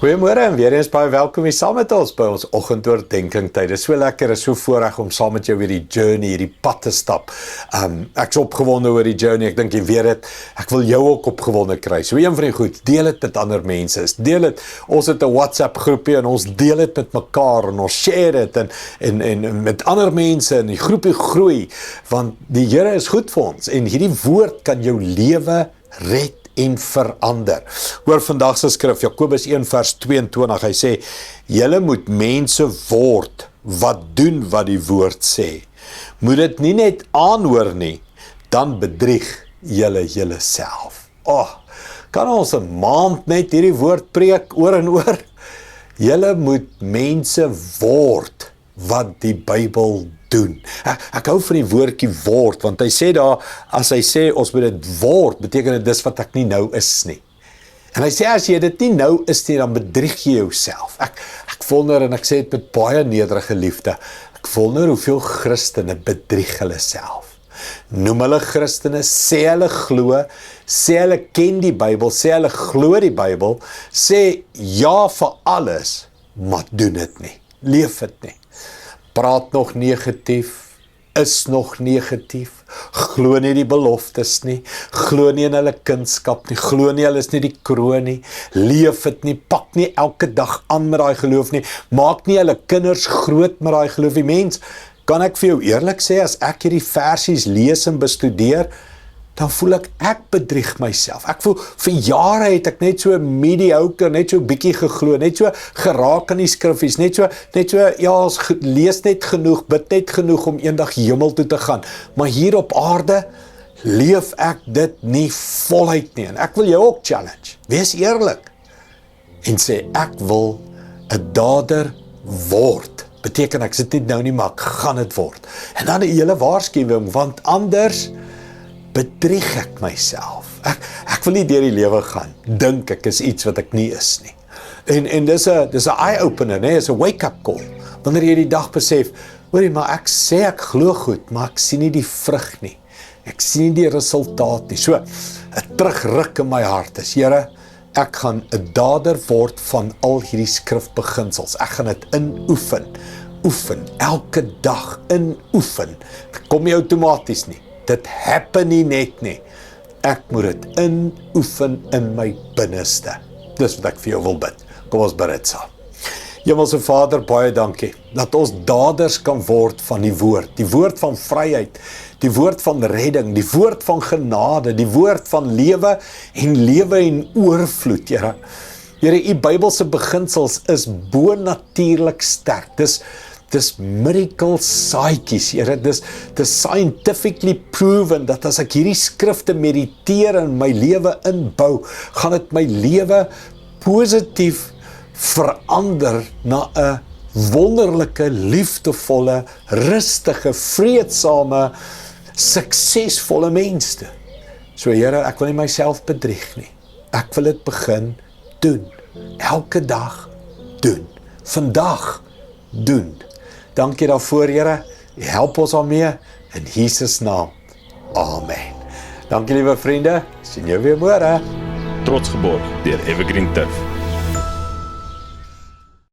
Goeiemôre en weer eens baie welkom hier saam met ons by ons oggendoordenkingtyd. Dit is so lekker, is so voorreg om saam met jou weer die journey, hierdie pad te stap. Ek is opgewonde oor die journey, ek dink jy weet dit, ek wil jou ook opgewonde kry. So een van die goed, deel dit met ander mense, deel dit, ons het 'n WhatsApp groepie en ons deel dit met mekaar en ons share dit en met ander mense en die groepie groei, want die Here is goed vir ons en hierdie woord kan jou lewe red en verander. Hoor vandag se skrif, Jakobus 1 vers 22, hy sê, julle moet mense word wat doen wat die woord sê. Moet dit nie net aanhoor nie, dan bedrieg julle self. Kan ons 'n maand net hierdie woord preek oor en oor? Julle moet mense word wat die Bybel doen. Ek hou van die woordjie word, want hy sê daar, as hy sê ons moet dit word, beteken dit dis wat ek nie nou is nie. En hy sê as jy dit nie nou is nie, dan bedrieg jy jouself. Ek wonder, en ek sê dit met baie nederige liefde, ek wonder hoeveel Christene bedrieg hulle self. Noem hulle Christene, sê hulle glo, sê hulle ken die Bybel, sê hulle glo die Bybel, sê ja vir alles, maar doen dit nie, leef dit nie. Praat nog negatief, is nog negatief, glo nie die beloftes nie, glo nie in hulle kindskap nie, glo nie hulle is nie die kroon nie, leef dit nie, pak nie elke dag aan met daai geloof nie, maak nie hulle kinders groot met daai geloof nie. Mens, kan ek vir jou eerlik sê, as ek hierdie versies lees en bestudeer, dan voel ek bedrieg myself. Ek voel, vir jare het ek net so mediocre, net so bietjie geglo, net so geraak aan die skriffies, net so, ja, ons lees net genoeg, bid net genoeg om eendag hemel toe te gaan. Maar hier op aarde, leef ek dit nie voluit nie. En ek wil jou ook challenge, wees eerlik, en sê, ek wil 'n dader word. Beteken ek sit nie nou nie, maar ek gaan dit word. En dan 'n hele waarskuwing, want anders bedrieg ek myself. Ek wil nie deur die lewe gaan, dink ek is iets wat ek nie is nie. En dis 'n eye-opener, nee, is 'n wake-up call. Wanneer jy die dag besef, hoorie, maar ek sê ek glo goed, maar ek sien nie die vrug nie. Ek sien nie die resultaat nie. So, 'n terugruk in my hart is, Here, ek gaan 'n dader word van al hierdie skrifbeginsels. Ek gaan dit oefen, elke dag inoefen. Dit kom nie outomaties nie. Dit happen nie net nie. Ek moet dit inoefen in my binneste. Dis wat ek vir jou wil bid. Kom ons bid dit saam. Hemelse Vader, baie dankie, dat ons daders kan word van die woord van vryheid, die woord van redding, die woord van genade, die woord van lewe en oorvloed, Here. Here, u Bybelse beginsels is bonatuurlik sterk. Dis miracle saadjies, Here, dis scientifically proven, dat as ek hierdie skrifte mediteer en my lewe inbou, gaan dit my lewe positief verander na 'n wonderlike, liefdevolle, rustige, vreedsame, suksesvolle mens toe. So Here, ek wil nie myself bedrieg nie. Ek wil dit begin doen. Elke dag doen. Vandag doen. Dankie daarvoor, Here. U help ons daarmee in Jesus naam. Amen. Dankie liewe vriende. Sien jou weer môre. Trots geborg deur Evergreen Turf.